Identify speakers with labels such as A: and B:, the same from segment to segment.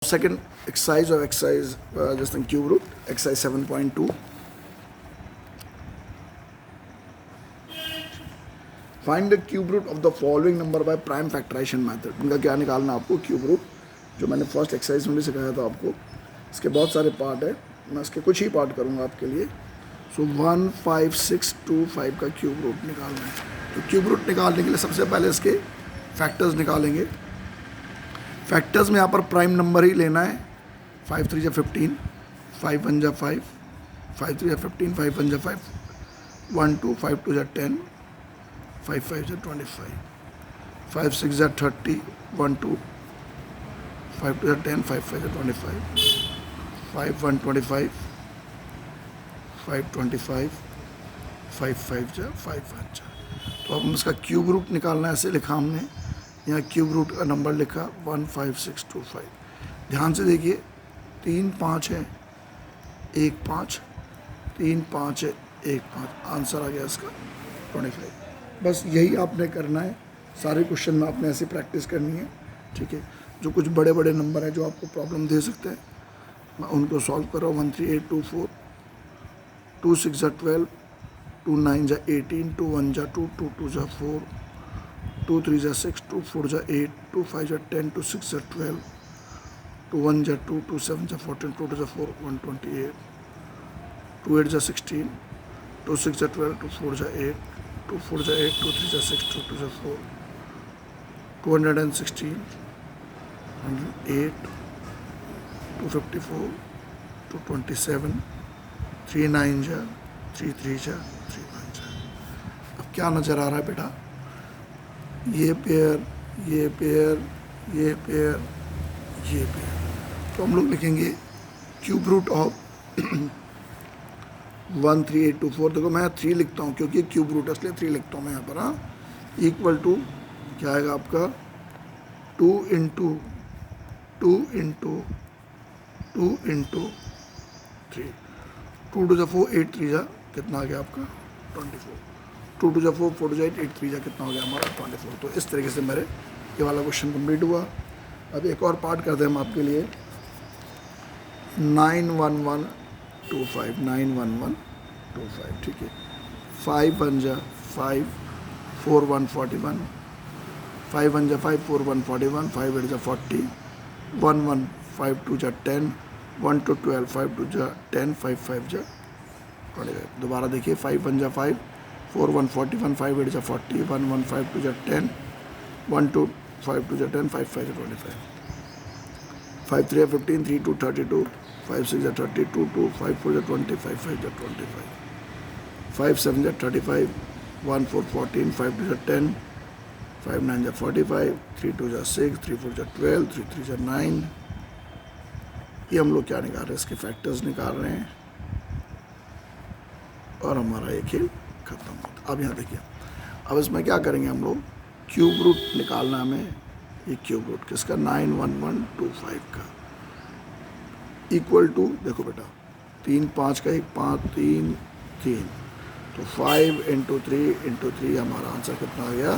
A: Second exercise of exercise just in cube root, exercise 7.2. Find the cube root of the following number by prime factorization method. इनका क्या निकालना आपको cube root, जो मैंने first exercise में भी सिखाया था आपको. इसके बहुत सारे पार्ट है, मैं इसके कुछ ही पार्ट करूँगा आपके लिए. सो 1 5 6 2 5 का क्यूब रूट निकालना है. तो क्यूब रूट निकालने के लिए सबसे पहले इसके फैक्टर्स निकालेंगे. फैक्टर्स में यहाँ पर प्राइम नंबर ही लेना है. 5 3 जा 15, 5 1 जा 5, 5 3 जा 15, 5 1 जा 5, 1 2, 5 2 जा 10, 5 5 जा 25, 5 6 जा 30, 1 2, 5 2 जा 10, 5 5 जा 25, 5 1 25, 5 25, 5 5 जा 5 1 जा. तो अब हम इसका क्यूब रूट निकालना है. ऐसे लिखा हमने, यहाँ क्यूब रूट का नंबर लिखा 1 5 6 2 5. ध्यान से देखिए, 3 5 है, 1 5, 3 5 है, 1 5. आंसर आ गया इसका 25. बस यही आपने करना है. सारे क्वेश्चन में आपने ऐसी प्रैक्टिस करनी है. ठीक है. जो कुछ बड़े बड़े नंबर हैं जो आपको प्रॉब्लम दे सकते हैं, मैं उनको सॉल्व कर रहा हूँ. 1 3 8 2 4, 2 6 जा 12, 2 9 जा 18, 2 1 जा 2, 2 2 जा 4, 2 3 जा 6, 2 4 जा 8, 2 5 जा 10, 2 6 जा 12, 2 1 जा 2, 2 7 जा 14, 2 2 जा 4, 128, 2 8 जा 16, 2 6 जा 12, 2 4 जा 8, 2 4 जा 8, 2 3 जा 6, 2 2 जा 4, 216, 108, 254, 227, 3 9 जा 3 3 जा 3 1 जा. अब क्या नज़र आ रहा है बेटा? ये पेयर, ये पेयर, ये पेयर, ये पेयर. तो हम लोग लिखेंगे क्यूब रूट ऑफ 1 3 8 2 4. देखो मैं 3 लिखता हूँ क्योंकि क्यूब रूट है, इसलिए 3 लिखता हूँ मैं यहाँ पर. हाँ, इक्वल टू क्या आएगा आपका 2 इंटू 2 इंटू 2 इंटू 3. 2 2 जा 4, 8 3 जा कितना आ गया आपका 24. 2 2 जा 4, 4 2 जा 8, 8 3 जा कितना हो गया हमारा 24. तो इस तरीके से मेरे ये वाला क्वेश्चन कंप्लीट हुआ. अब एक और पार्ट करते हैं हम आपके लिए. 9 1 1 2 5, 9 1 1 2 5. ठीक है. 5 1 जा 5, 4 1 41, 5 1 जा 5, 4 1 41, 5 8 जा 40, 1 1 5 2 जा 10, 1 2 12, 5 2 जा 10, 5 5 जा 25. दोबारा देखिए, 5 1 जा 5, 4 1 41, 5 8 जा 40, 1 1 5 2 जा 10, 1 2 5 2 जा 10, 5 5 जा 25, 5 3 जा 15, 3 2 32, 5 6 जा 30, 2 2 5 4 जा 20, 5 5 जा 25, 5 7 जा 35, 1 4 14, 5 2 जा 10, 5 9 जा 45, 3 2 जा 6, 3 4 जा 12, 3 3 जा 9. ये हम लोग क्या निकाल रहे हैं? इसके फैक्टर्स निकाल रहे हैं और हमारा ये खेल खत्म होता. अब यहाँ देखिए, अब इसमें क्या करेंगे हम लोग, क्यूब रूट निकालना है हमें. ये क्यूब रूट किसका? 9 1 1 2 5 का. इक्वल टू, देखो बेटा, 3 5 का 1 5 3 3, तो 5 इंटू 3 इंटू 3 हमारा आंसर कितना आ गया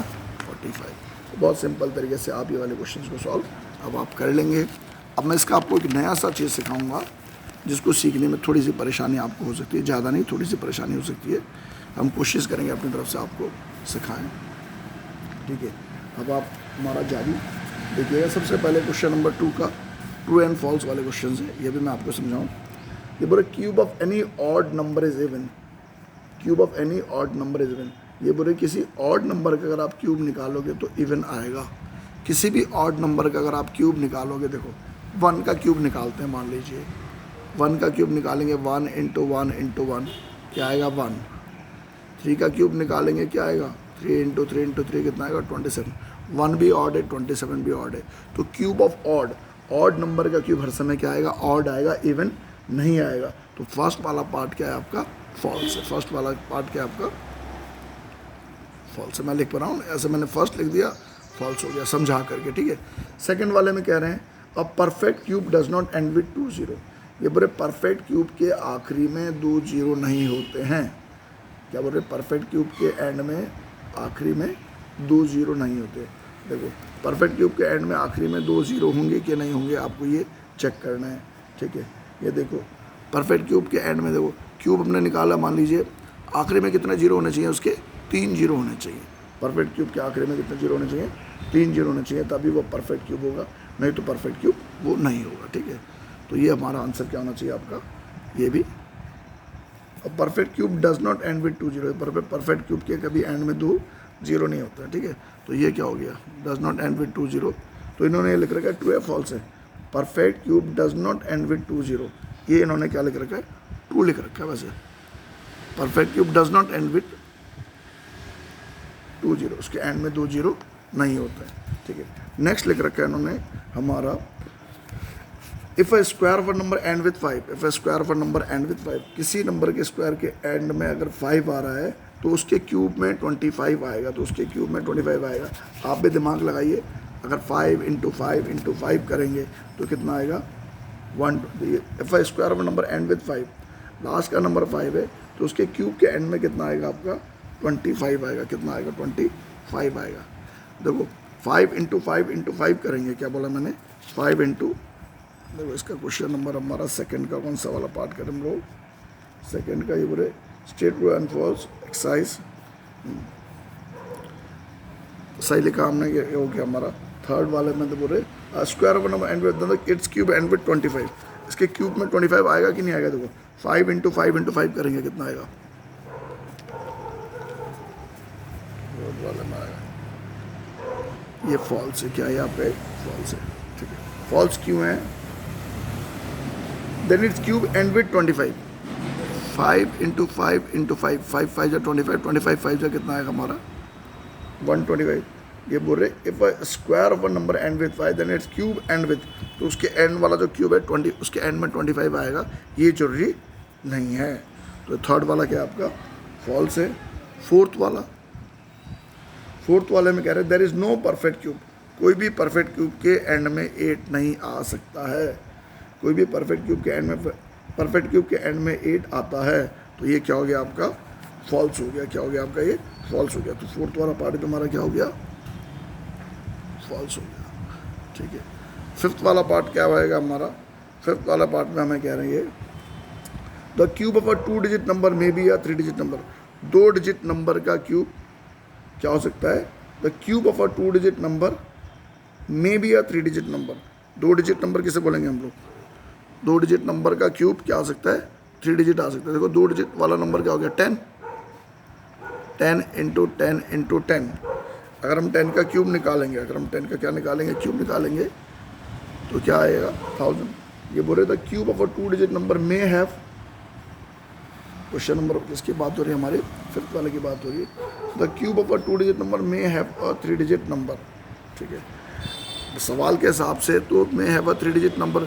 A: 45. तो बहुत सिंपल तरीके से आप ये वाले क्वेश्चन को सॉल्व अब आप कर लेंगे. अब मैं इसका आपको एक नया सा चीज़ सिखाऊंगा जिसको सीखने में थोड़ी सी परेशानी आपको हो सकती है. ज़्यादा नहीं, थोड़ी सी परेशानी हो सकती है. हम कोशिश करेंगे अपनी तरफ से आपको सिखाएं. ठीक है. अब आप हमारा जारी देखिएगा. सबसे पहले क्वेश्चन नंबर 2 का ट्रू एंड फॉल्स वाले क्वेश्चन है. ये भी मैं आपको समझाऊँ. ये बोले cube of any odd number is even. Cube of any odd number is even. ये बोले किसी ऑड नंबर का अगर आप क्यूब निकालोगे तो इवन आएगा. किसी भी ऑड नंबर का अगर आप क्यूब निकालोगे, देखो 1 का क्यूब निकालते हैं. मान लीजिए 1 का क्यूब निकालेंगे, 1 इंटू 1 इंटू 1 क्या आएगा 1. 3 का क्यूब निकालेंगे, क्या आएगा 3 इंटू 3 इंटू 3 कितना आएगा 27. 1 भी ऑड है, 27 भी ऑड है. तो क्यूब ऑफ ऑड नंबर का क्यूब हर समय क्या आएगा? ऑड आएगा, इवन नहीं आएगा. तो फर्स्ट वाला पार्ट क्या है आपका? फॉल्स है. फर्स्ट वाला पार्ट क्या है आपका? फॉल्स है. मैं लिख पा रहा हूँ ऐसे, मैंने फर्स्ट लिख दिया, फॉल्स हो गया समझा करके. ठीक है. सेकेंड वाले में कह रहे हैं a perfect cube does not and with 2 0. ये बोले परफेक्ट क्यूब के आखिरी में 2 0 नहीं होते हैं. क्या बोल रहे? परफेक्ट क्यूब के एंड में आखिरी में 2 0 नहीं होते. देखो परफेक्ट क्यूब के एंड में आखिरी में 2 0 होंगे कि नहीं होंगे, आपको ये चेक करना है, ठीक है। ये देखो परफेक्ट क्यूब के एंड में देखो क्यूब हमने निकाला, मान लीजिए आखिरी में कितने जीरो होने चाहिए, उसके 3 जीरो होने चाहिए। परफेक्ट क्यूब के आखिरी में कितने जीरो होने चाहिए, 3 जीरो होने चाहिए, तभी वो परफेक्ट क्यूब होगा, नहीं तो परफेक्ट क्यूब वो नहीं होगा, ठीक है। तो ये हमारा आंसर क्या होना चाहिए आपका, ये भी। Perfect cube does not and with 2 zero, perfect cube के कभी एंड में 2 जीरो नहीं होता है, ठीक है। तो ये क्या हो गया, does not and with 2 zero. तो इन्होंने ये लिख रखा है ट्रू है फॉल्स है, perfect cube does not and with 2 zero, ये इन्होंने क्या लिख रखा है, ट्रू लिख रखा है। वैसे perfect cube does not and with 2 zero, उसके एंड में 2 जीरो नहीं होता है, ठीक है। नेक्स्ट लिख रखा है इन्होंने हमारा, if a square of a number end with 5, if a square of a number end with 5, किसी नंबर के स्क्वायर के एंड में अगर 5 आ रहा है तो उसके क्यूब में 25 आएगा, तो उसके क्यूब में 25 आएगा। आप भी दिमाग लगाइए, अगर 5 इंटू 5 करेंगे तो कितना आएगा 1। If a square of a number end with 5, last का नंबर 5 है तो उसके क्यूब के एंड में कितना आएगा आपका 25 आएगा, कितना आएगा 25 आएगा। देखो 5 इंटू 5 करेंगे, क्या बोला मैंने, 5 इंटू, देखो इसका क्वेश्चन नंबर हमारा सेकंड का कौन सा वाला पार्ट करें हम लोग, सेकंड का ये बोले state true and false exercise, सही लिखा हमने, ये हो गया हमारा। थर्ड वाले में तो बोले square of number end with its cube end with 25, इसके क्यूब में 25 आएगा कि नहीं आएगा। देखो 5 इंटू 5 करेंगे, कितना आएगा, वाले में आएगा, ये फॉल्स है, क्या है यहाँ पे फॉल्स है, ठीक है। फॉल्स क्यों है, then it's cube end with 25, 5 into 5 5 जा 25 5 जा कितना आएगा हमारा 125। ये बोल रहे if a square of a number end with 5 then it's cube end with, तो उसके एंड वाला जो क्यूब है 20, उसके एंड में 25 आएगा, ये जरूरी नहीं है। तो थर्ड वाला क्या आपका फॉल्स है। फोर्थ वाले में कह रहे हैं there is no perfect cube, कोई भी परफेक्ट क्यूब के एंड में 8 नहीं आ सकता है, कोई भी परफेक्ट क्यूब के एंड में 8 आता है, तो ये क्या हो गया आपका फॉल्स हो गया, क्या हो गया आपका ये फॉल्स हो गया। तो फोर्थ वाला पार्ट तुम्हारा क्या हो गया फॉल्स हो गया, ठीक है। फिफ्थ वाला पार्ट क्या होएगा हमारा, फिफ्थ वाला पार्ट में हमें कह रहे हैं the cube of a 2 digit number may be या 3 डिजिट नंबर, 2 डिजिट नंबर का क्यूब क्या हो सकता है, the cube of a 2 digit number may be या 3 डिजिट नंबर। 2 डिजिट नंबर किसे बोलेंगे हम लोग, 2 डिजिट नंबर का क्यूब क्या आ सकता है 3 डिजिट आ सकता है। देखो 2 डिजिट वाला नंबर क्या हो गया 10 इंटू 10 इंटू 10, अगर हम 10 का क्यूब निकालेंगे, अगर हम 10 का क्या निकालेंगे क्यूब निकालेंगे तो क्या आएगा 1000। ये बोल रहे the cube of a 2 digit number may have, question number किसकी बात हो रही है हमारे फिफ्थ वाले की बात हो रही है, the cube of a 2 digit number may have a 3 digit number, ठीक है। सवाल के हिसाब से तो may have a 3 digit number,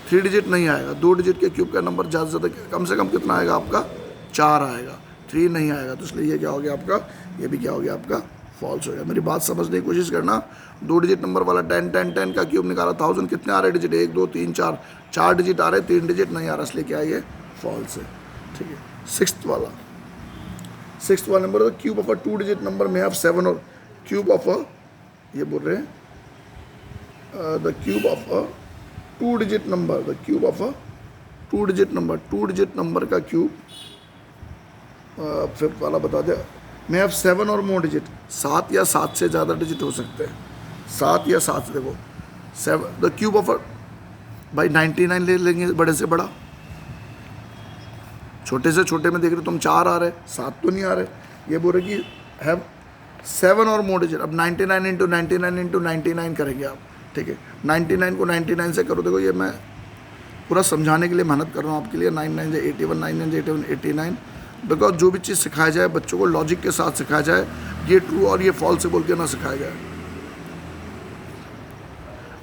A: 3 digit नहीं आएगा, 2 डिजिट के क्यूब का नंबर ज़्यादा से ज़्यादा कम से कम कितना आएगा आपका 4 आएगा, 3 नहीं आएगा, तो इसलिए ये क्या हो गया आपका, ये भी क्या हो गया आपका फॉल्स हो गया। मेरी बात समझने की कोशिश करना, 2 डिजिट नंबर वाला 10 का क्यूब निकाला 1000, कितने आ रहे डिजिट 1 2 3 4 डिजिट आ रहे, 3 डिजिट नहीं आ रहा, इसलिए क्या ये फॉल्स है, ठीक है। सिक्स्थ वाला number cube of a 2 digit number में आप 7 और क्यूब ऑफ अ, ये बोल रहे हैं the cube of a 2 digit number, the cube of a 2 digit number का क्यूब, फिफ्थ वाला बता दे, मैं अब 7 और मोर डिजिट, 7 या 7 से ज़्यादा डिजिट हो सकते हैं, 7 या 7 से, देखो 7 द क्यूब ऑफ अ, भाई 99 ले लेंगे बड़े से बड़ा, छोटे से छोटे में देख रहे हो तुम 4 आ रहे, 7 तो नहीं आ रहे। ये बोल रहे कि हैव 7 और मोर डिजिट, अब 99 इंटू 99 करेंगे आप, ठीक है। 99 को 99 से करो, देखो ये मैं पूरा समझाने के लिए मेहनत कर रहा हूँ आपके लिए, 9 9 से 81, 9 9 से 81 89, बिकॉज जो भी चीज़ सिखाया जाए बच्चों को लॉजिक के साथ सिखाया जाए, ये ट्रू और ये फॉल्स से बोल के ना सिखाया जाए।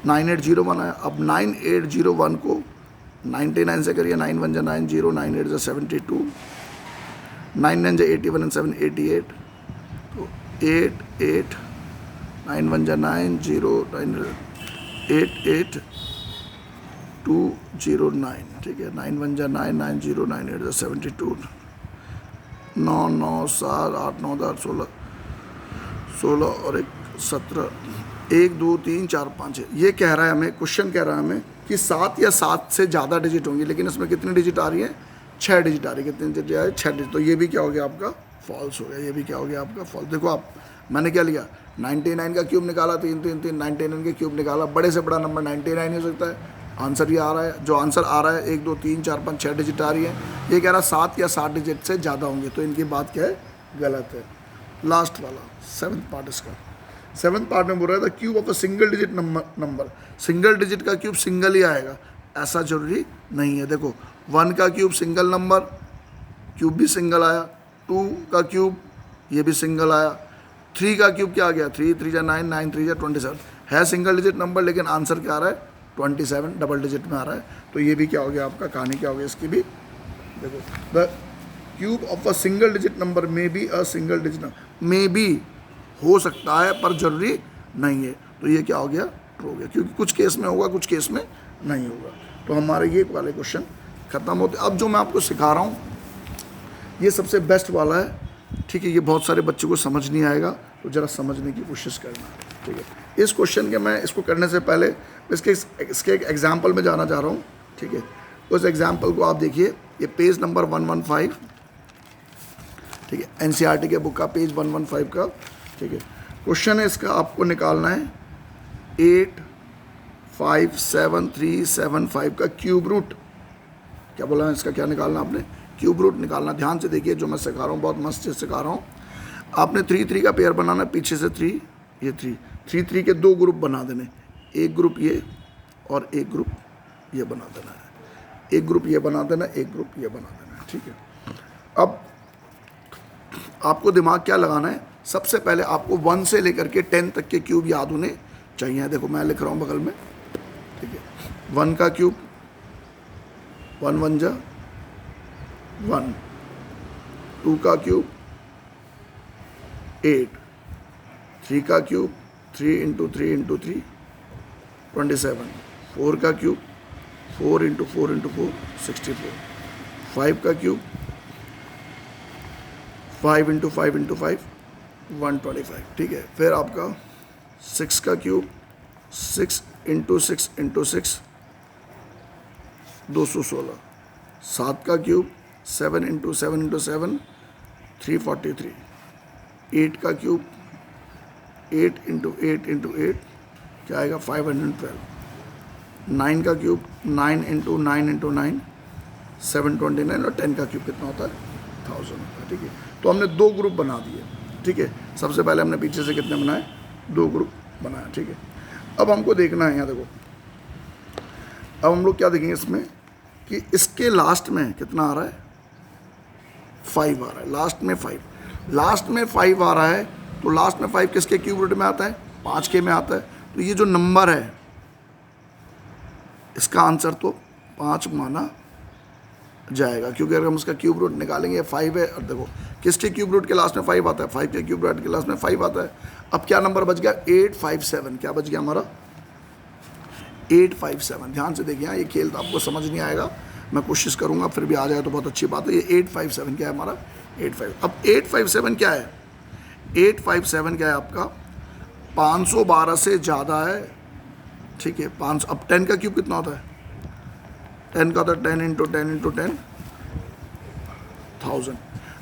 A: 9801 है, अब 9801 को 99 से करिए, 9 1 जा 9 0, 9 8 जा 72, 9 9 जा 81 and 7 88, तो 8 8, 9 1 जा 9 0, 9 8 8 2 0 9, ठीक है। 9 1 जा 9 9 0, 9 8 जा 72, 9 9 7 8 9 10 16 और 1 17, 1 2 3 4 5 6। ये कह रहा है हमें, क्वेश्चन कह रहा है हमें कि 7 या 7 से ज़्यादा डिजिट होंगी, लेकिन इसमें कितनी डिजिट आ रही है, 6 डिजिट आ रही है। कितनी डिजिट आ रही है, 6 डिजिट। तो ये भी क्या हो गया आपका फॉल्स हो गया, ये भी क्या हो गया आपका फॉल्स। देखो आप, मैंने क्या लिया, 99 का क्यूब निकाला, 3 3 3, 99 के क्यूब निकाला, बड़े से बड़ा नंबर 99 हो सकता है। आंसर ये आ रहा है, जो आंसर आ रहा है 1 2 3 4 5 6 डिजिट आ रही है। ये कह रहा है 7 या 7 डिजिट से ज़्यादा होंगे, तो इनकी बात क्या है, गलत है। लास्ट वाला 7th पार्ट इसका, 7th पार्ट में बोल रहा था cube of a single digit number. Single digit का क्यूब सिंगल ही आएगा, ऐसा जरूरी नहीं है। देखो 1 का क्यूब सिंगल नंबर, क्यूब भी सिंगल आया। 2 का क्यूब, ये भी सिंगल आया। 3 का क्यूब क्या आ गया, 3 3 जा 9, 9 3 जा 27, है सिंगल डिजिट नंबर, लेकिन आंसर क्या आ रहा है, 27 डबल डिजिट में आ रहा है। तो ये भी क्या हो गया आपका, कहानी क्या हो गया इसकी भी। देखो the cube of a single digit number may be a single digit number, may be हो सकता है पर जरूरी नहीं है। तो ये क्या हो गया, ट्रू हो गया, क्योंकि कुछ केस में होगा, कुछ केस में नहीं होगा। तो हमारे ये वाले क्वेश्चन खत्म होते। अब जो मैं आपको सिखा रहा हूँ ये सबसे बेस्ट वाला है, ठीक है। ये बहुत सारे बच्चों को समझ नहीं आएगा, तो ज़रा समझने की कोशिश करना, ठीक है। इस क्वेश्चन के मैं इसको करने से पहले इसके एक एग्जाम्पल में जाना चाह रहा हूँ, ठीक है। उस एग्जाम्पल को आप देखिए, ये पेज नंबर 115, ठीक है, एनसीईआरटी के बुक का पेज 115 का, ठीक है। क्वेश्चन है इसका, आपको निकालना है 85735 का क्यूब रूट। क्या बोला है इसका, क्या निकालना आपने, क्यूब रूट निकालना। ध्यान से देखिए, जो मैं सिखा रहा हूँ बहुत मस्त से सिखा रहा हूँ। आपने 3 3 का पेयर बनाना, पीछे से 3, ये 3 3 3 के 2 ग्रुप बना देने, एक ग्रुप ये और एक ग्रुप ये बना देना है, एक ग्रुप ये बना देना, एक ग्रुप ये बना देना है, ठीक है। अब आपको दिमाग क्या लगाना है, सबसे पहले आपको 1 से लेकर के 10 तक के क्यूब याद होने चाहिए। देखो मैं लिख रहा हूँ बगल में, ठीक है। 1 का क्यूब, 1 1 जा 1, 2 का क्यूब 8, 3 का क्यूब 3 इंटू 3 इंटू 3 27, 4 का क्यूब 4 इंटू 4 इंटू 4 64, 5 का क्यूब 5 इंटू 5 इंटू 5 125, ठीक है। फिर आपका 6 का क्यूब 6 इंटू 6 इंटू 6 216, 7 का क्यूब 7 इंटू 7 इंटू 7 343, 8 का क्यूब 8 इंटू 8 इंटू 8 क्या आएगा 512, 9 का क्यूब 9 इंटू 9 इंटू 9 729, और 10 का क्यूब कितना होता है 1000 होता है, ठीक है। तो हमने 2 ग्रुप बना दिए, ठीक है। सबसे पहले हमने पीछे से कितने बनाए, 2 ग्रुप बनाया, ठीक है। अब हमको देखना है यहाँ, देखो अब हम लोग क्या देखेंगे इसमें कि इसके लास्ट में कितना आ रहा है, 5 आ रहा है, लास्ट में 5, लास्ट में 5 आ रहा है। तो लास्ट में 5 किसके क्यूब रूट में आता है, 5 के में आता है। तो ये जो नंबर है इसका आंसर तो 5 माना जाएगा, क्योंकि अगर हम उसका क्यूब रूट निकालेंगे 5 है। और देखो किसके क्यूब रूट के लास्ट में 5 आता है, 5 के क्यूब रूट के लास्ट में 5 आता है। अब क्या नंबर बच गया, 857, क्या बच गया हमारा 857। ध्यान से देखिए, ये खेल तो आपको समझ नहीं आएगा, मैं कोशिश करूंगा, फिर भी आ जाए तो बहुत अच्छी बात है। ये 857 क्या है हमारा 85। अब 857 क्या है, 857 क्या है आपका 512 से ज़्यादा है, ठीक है। 500, अब 10 का क्यूब कितना होता है, 10 का होता है 10 इंटू 10 इंटू 10 1000।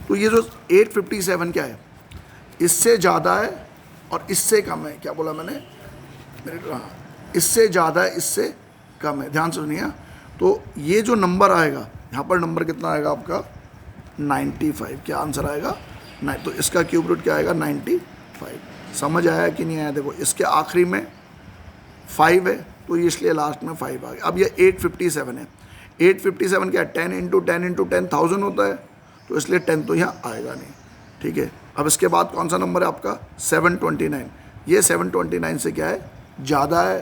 A: तो ये जो 857 क्या है, इससे ज़्यादा है और इससे कम है। क्या बोला मैंने, हाँ, इससे ज़्यादा है, इससे कम है। ध्यान से सुनिए, तो ये जो नंबर आएगा यहाँ पर, नंबर कितना आएगा आपका 95। क्या आंसर आएगा, नहीं, तो इसका क्यूब रूट क्या आएगा 95। समझ आया कि नहीं आया, देखो इसके आखिरी में 5 है, तो इसलिए लास्ट में 5 आ गया। अब ये 857 है, 857 क्या है 10 इंटू 10 इंटू 10 1000 होता है, तो इसलिए 10 तो यहाँ आएगा नहीं, ठीक है। अब इसके बाद कौन सा नंबर है आपका 729, ये 729 से क्या है ज़्यादा है,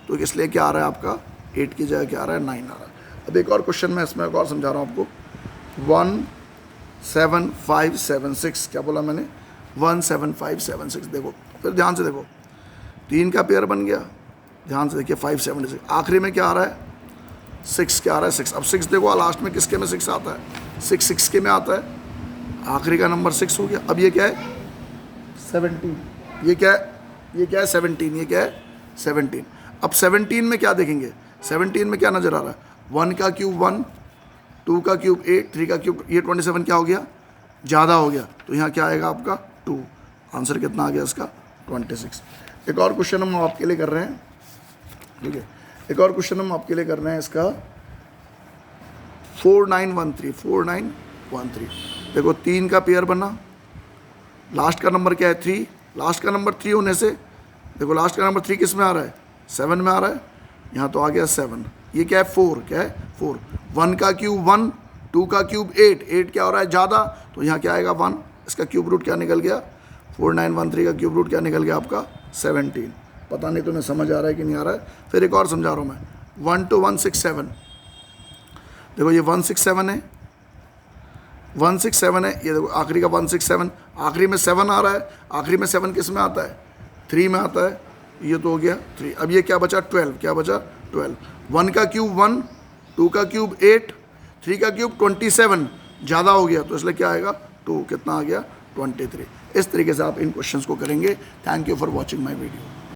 A: तो इसलिए क्या आ रहा है आपका 8 की जगह क्या आ रहा है 9 आ रहा है। अब एक और क्वेश्चन मैं इसमें एक और समझा रहा हूँ आपको, 17576, क्या बोला मैंने 17576। देखो फिर ध्यान से देखो, 3 का पेयर बन गया, ध्यान से देखिए 576, आखिरी में क्या आ रहा है 6, क्या आ रहा है 6। अब 6 देखो लास्ट में किसके में 6 आता है, 6 के में आता है, आखिरी का नंबर 6 हो गया। अब ये क्या है 17, ये क्या है 17, ये क्या है 17। अब 17 में क्या देखेंगे, 17 में क्या नज़र आ रहा है, 1 का क्यूब 1, 2 का क्यूब 8, 3 का क्यूब, ये 27 क्या हो गया, ज़्यादा हो गया, तो यहाँ क्या आएगा आपका 2। आंसर कितना आ गया इसका 26। एक और क्वेश्चन हम आपके लिए कर रहे हैं, ठीक है, एक और क्वेश्चन हम आपके लिए कर रहे हैं इसका 4913। देखो 3 का पेयर बना, लास्ट का नंबर क्या है 3, लास्ट का नंबर 3 होने से देखो लास्ट का नंबर 3 किस में आ रहा है, 7 में आ रहा है, यहाँ तो आ गया 7। ये क्या है 4, क्या है 4। 1 का क्यूब 1, 2 का क्यूब 8, 8 क्या हो रहा है ज़्यादा, तो यहाँ क्या आएगा 1, इसका क्यूब रूट क्या निकल गया, 4913 का क्यूब रूट क्या निकल गया आपका 17। पता नहीं तुम्हें समझ आ रहा है कि नहीं आ रहा है, फिर एक और समझा रहा हूँ मैं। 1 to 167, देखो ये 167 है, 167 है, ये देखो आखिरी का 167, आखिरी में 7 आ रहा है, आखिरी में 7 किस में आता है, 3 में आता है, ये तो हो गया 3। अब ये क्या बचा 12, क्या बचा 12। 1 का क्यूब 1, 2 का क्यूब 8, 3 का क्यूब 27, ज़्यादा हो गया तो इसलिए क्या आएगा 2, कितना आ गया 23। इस तरीके से आप इन क्वेश्चंस को करेंगे। Thank you for watching my video.